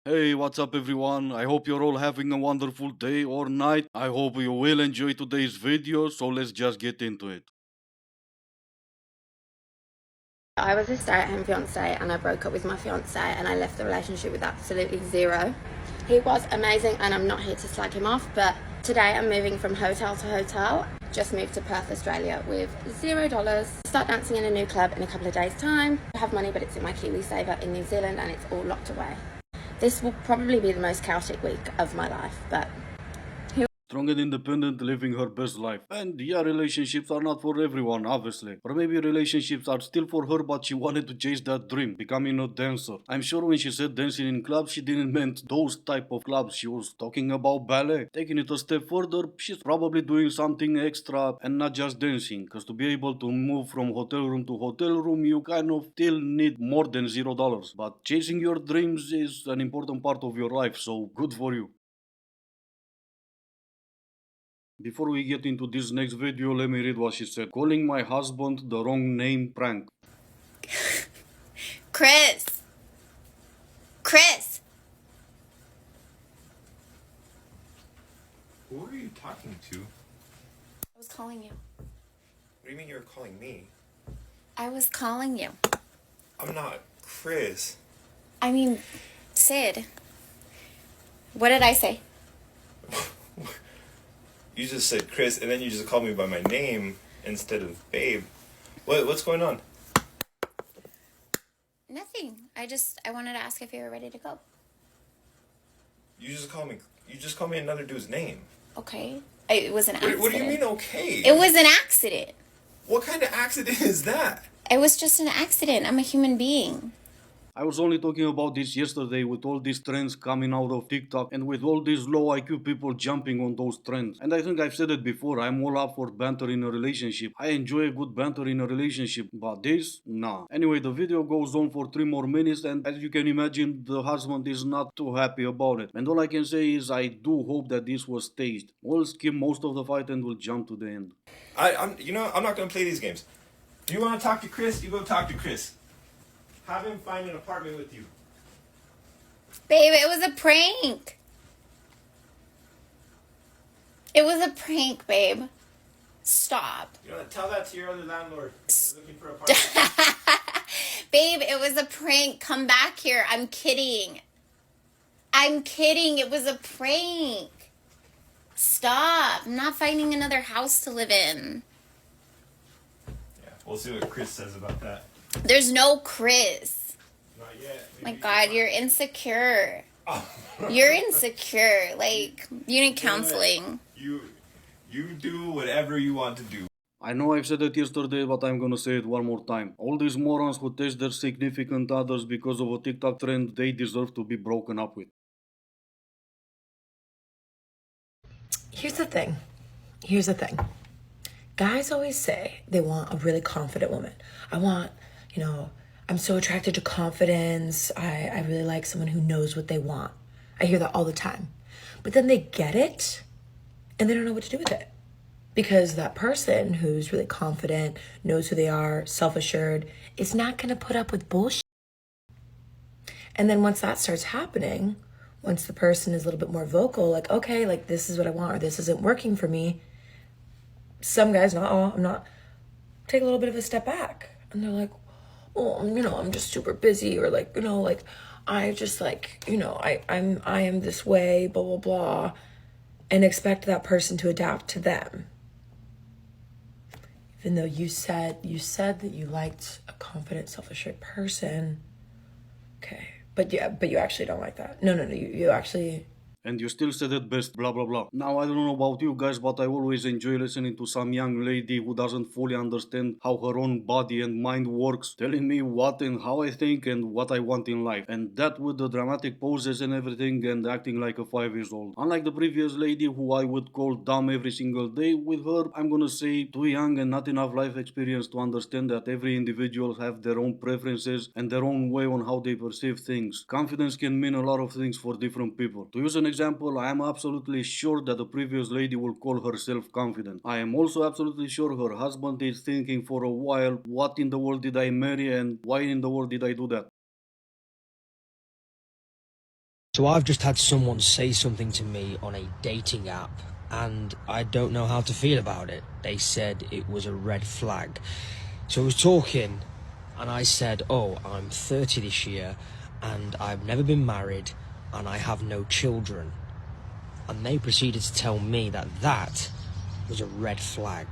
Hey, what's up everyone? I hope you're all having a wonderful day or night. I hope you will enjoy today's video, so let's just get into it. I was a stay-at-home fiance and I broke up with my fiance and I left the relationship with absolutely zero. He was amazing and I'm not here to slag him off, but today I'm moving from hotel to hotel. Just moved to Perth, Australia with $0. Start dancing in a new club in a couple of days' time. I have money, but it's in my Kiwi saver in New Zealand and it's all locked away. This will probably be the most chaotic week of my life, but Strong and independent, living her best life. And yeah, relationships are not for everyone, obviously. Or maybe relationships are still for her, but she wanted to chase that dream, becoming a dancer. I'm sure when she said dancing in clubs, she didn't meant those type of clubs. She was talking about ballet. Taking it a step further, she's probably doing something extra and not just dancing. Because to be able to move from hotel room to hotel room, you kind of still need more than $0. But chasing your dreams is an important part of your life, so good for you. Before we get into this next video, let me read what she said. Calling my husband the wrong name prank. Chris! Chris! Who are you talking to? I was calling you. What do you mean you're calling me? I was calling you. I'm not Chris. I mean, Sid. What did I say? You just said Chris, and then you just called me by my name instead of babe. What's going on? Nothing. I wanted to ask if you were ready to go. You just called me another dude's name. Okay. It was an accident. What do you mean okay? It was an accident. What kind of accident is that? It was just an accident. I'm a human being. I was only talking about this yesterday with all these trends coming out of TikTok and with all these low IQ people jumping on those trends. And I think I've said it before, I'm all up for banter in a relationship. I enjoy a good banter in a relationship, but this, nah. Anyway, the video goes on for 3 more minutes and as you can imagine, the husband is not too happy about it. And all I can say is I do hope that this was staged. We'll skip most of the fight and we'll jump to the end. I'm not gonna play these games. If you want to talk to Chris, you go talk to Chris. Have him find an apartment with you. Babe, it was a prank. It was a prank, babe. Stop. You know, tell that to your other landlord. You're looking for an apartment. Babe, it was a prank. Come back here. I'm kidding. I'm kidding. It was a prank. Stop. I'm not finding another house to live in. Yeah, we'll see what Chris says about that. There's no Chris. Not yet. My God, you're insecure. You're insecure. Like, you need counseling. You do whatever you want to do. I know I've said it yesterday, but I'm gonna say it one more time. All these morons who test their significant others because of a TikTok trend, they deserve to be broken up with. Here's the thing. Guys always say they want a really confident woman. I'm so attracted to confidence. I really like someone who knows what they want. I hear that all the time. But then they get it and they don't know what to do with it. Because that person who's really confident, knows who they are, self-assured, is not going to put up with bullshit. And then once that starts happening, once the person is a little bit more vocal, like, okay, like this is what I want or this isn't working for me, some guys, not all, take a little bit of a step back. And they're like, oh, I'm just super busy, or like, I just like, I am this way, blah, blah, blah, and expect that person to adapt to them. Even though you said that you liked a confident, self-assured person. Okay. But you actually don't like that. No, you actually... And you still said it best, blah blah blah. Now I don't know about you guys, but I always enjoy listening to some young lady who doesn't fully understand how her own body and mind works, telling me what and how I think and what I want in life. And that with the dramatic poses and everything and acting like a 5-year-old. Unlike the previous lady who I would call dumb every single day, with her I'm gonna say too young and not enough life experience to understand that every individual have their own preferences and their own way on how they perceive things. Confidence can mean a lot of things for different people. To use an example, I am absolutely sure that the previous lady will call herself confident. I am also absolutely sure her husband is thinking for a while, what in the world did I marry and why in the world did I do that? So I've just had someone say something to me on a dating app, and I don't know how to feel about it. They said it was a red flag. So I was talking, and I said, oh, I'm 30 this year, and I've never been married, and I have no children. And they proceeded to tell me that that was a red flag.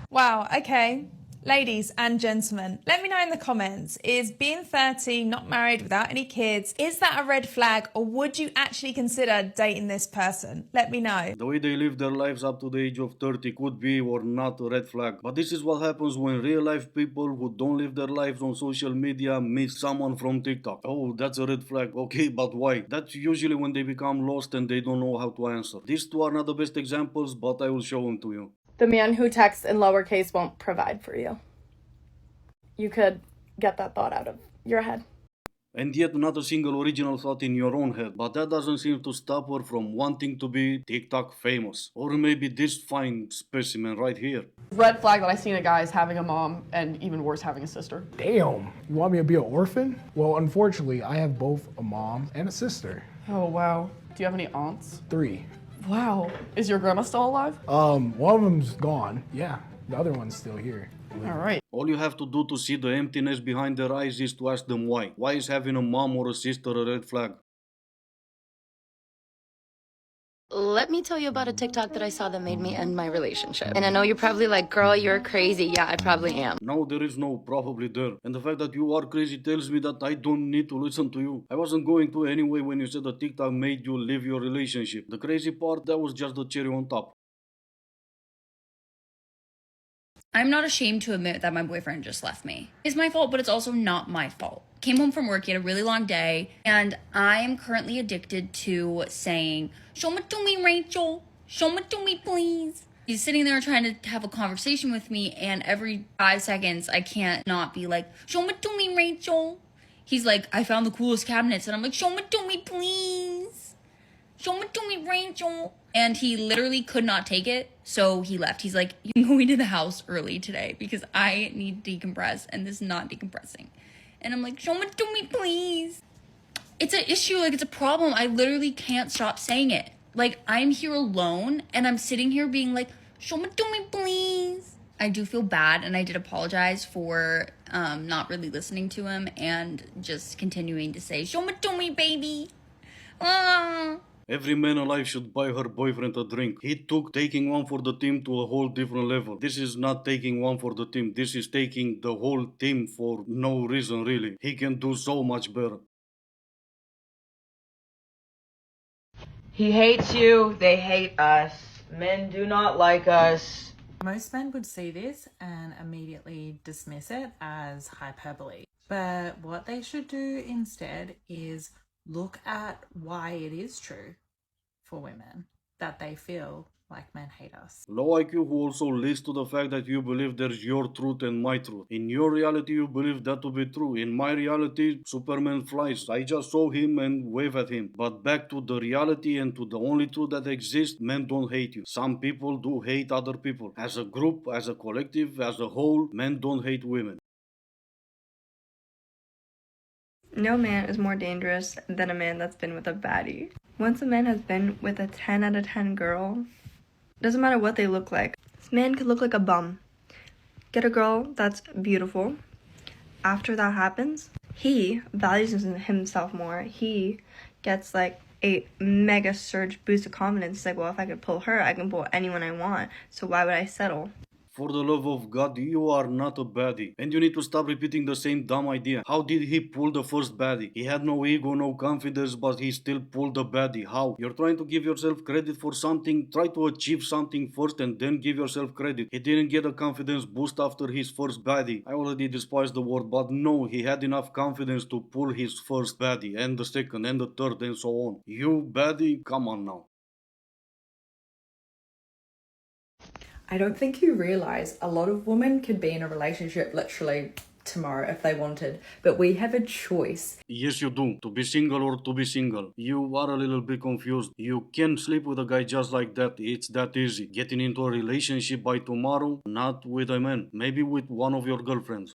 Wow, okay. Ladies and gentlemen, let me know in the comments, is being 30, not married, without any kids, is that a red flag, or would you actually consider dating this person? Let me know. The way they live their lives up to the age of 30 could be or not a red flag. But this is what happens when real life people who don't live their lives on social media meet someone from TikTok. Oh, that's a red flag. Okay, but why? That's usually when they become lost and they don't know how to answer. These two are not the best examples, but I will show them to you. The man who texts in lowercase won't provide for you. You could get that thought out of your head. And yet not a single original thought in your own head. But that doesn't seem to stop her from wanting to be TikTok famous. Or maybe this fine specimen right here. Red flag that I seen a guy is having a mom, and even worse, having a sister. Damn, you want me to be an orphan? Well, unfortunately, I have both a mom and a sister. Oh, wow. Do you have any aunts? 3. Wow. Is your grandma still alive? One of them's gone. Yeah, the other one's still here. All right. All you have to do to see the emptiness behind their eyes is to ask them why. Why is having a mom or a sister a red flag? Let me tell you about a TikTok that I saw that made me end my relationship. And I know you're probably like, girl, you're crazy. Yeah, I probably am. No, there is no probably there. And the fact that you are crazy tells me that I don't need to listen to you. I wasn't going to anyway when you said the TikTok made you leave your relationship. The crazy part, that was just the cherry on top. I'm not ashamed to admit that my boyfriend just left me. It's my fault, but it's also not my fault. Came home from work, he had a really long day, and I am currently addicted to saying, show it to me, Rachel. Show it to me, please. He's sitting there trying to have a conversation with me, and every 5 seconds, I can't not be like, show it to me, Rachel. He's like, I found the coolest cabinets, and I'm like, show it to me, please. Show it to me, Rachel. And he literally could not take it, so he left. He's like, you can go into the house early today because I need to decompress, and this is not decompressing. And I'm like, show it to me, please. It's an issue, like it's a problem. I literally can't stop saying it. Like, I'm here alone, and I'm sitting here being like, show it to me, please. I do feel bad, and I did apologize for not really listening to him and just continuing to say, show it to me, baby. Every man alive should buy her boyfriend a drink. He took taking one for the team to a whole different level. This is not taking one for the team. This is taking the whole team for no reason really. He can do so much better. He hates you, they hate us. Men do not like us. Most men would see this and immediately dismiss it as hyperbole. But what they should do instead is look at why it is true for women that they feel like men hate us. Low IQ who also leads to the fact that you believe there's your truth and my truth. In your reality, you believe that to be true. In my reality, Superman flies. I just saw him and wave at him. But back to the reality and to the only truth that exists, men don't hate you. Some people do hate other people. As a group, as a collective, as a whole, men don't hate women. No man is more dangerous than a man that's been with a baddie. Once a man has been with a 10 out of 10 girl, doesn't matter what they look like. This man could look like a bum. Get a girl that's beautiful. After that happens, he values himself more. He gets like a mega surge boost of confidence. It's like, well, if I could pull her, I can pull anyone I want. So why would I settle? For the love of God, you are not a baddie. And you need to stop repeating the same dumb idea. How did he pull the first baddie? He had no ego, no confidence, but he still pulled the baddie. How? You're trying to give yourself credit for something. Try to achieve something first and then give yourself credit. He didn't get a confidence boost after his first baddie. I already despise the word, but no, he had enough confidence to pull his first baddie, and the second, and the third, and so on. You baddie? Come on now. I don't think you realize a lot of women could be in a relationship literally tomorrow if they wanted, but we have a choice. Yes, you do. To be single or to be single. You are a little bit confused. You can sleep with a guy just like that. It's that easy. Getting into a relationship by tomorrow, not with a man. Maybe with one of your girlfriends.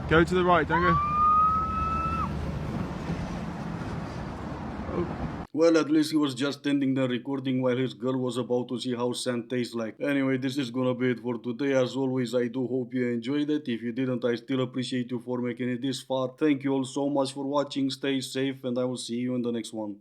Go to the right, don't go. Well, at least he was just standing there recording while his girl was about to see how sand tastes like. Anyway, this is gonna be it for today. As always, I do hope you enjoyed it. If you didn't, I still appreciate you for making it this far. Thank you all so much for watching. Stay safe, and I will see you in the next one.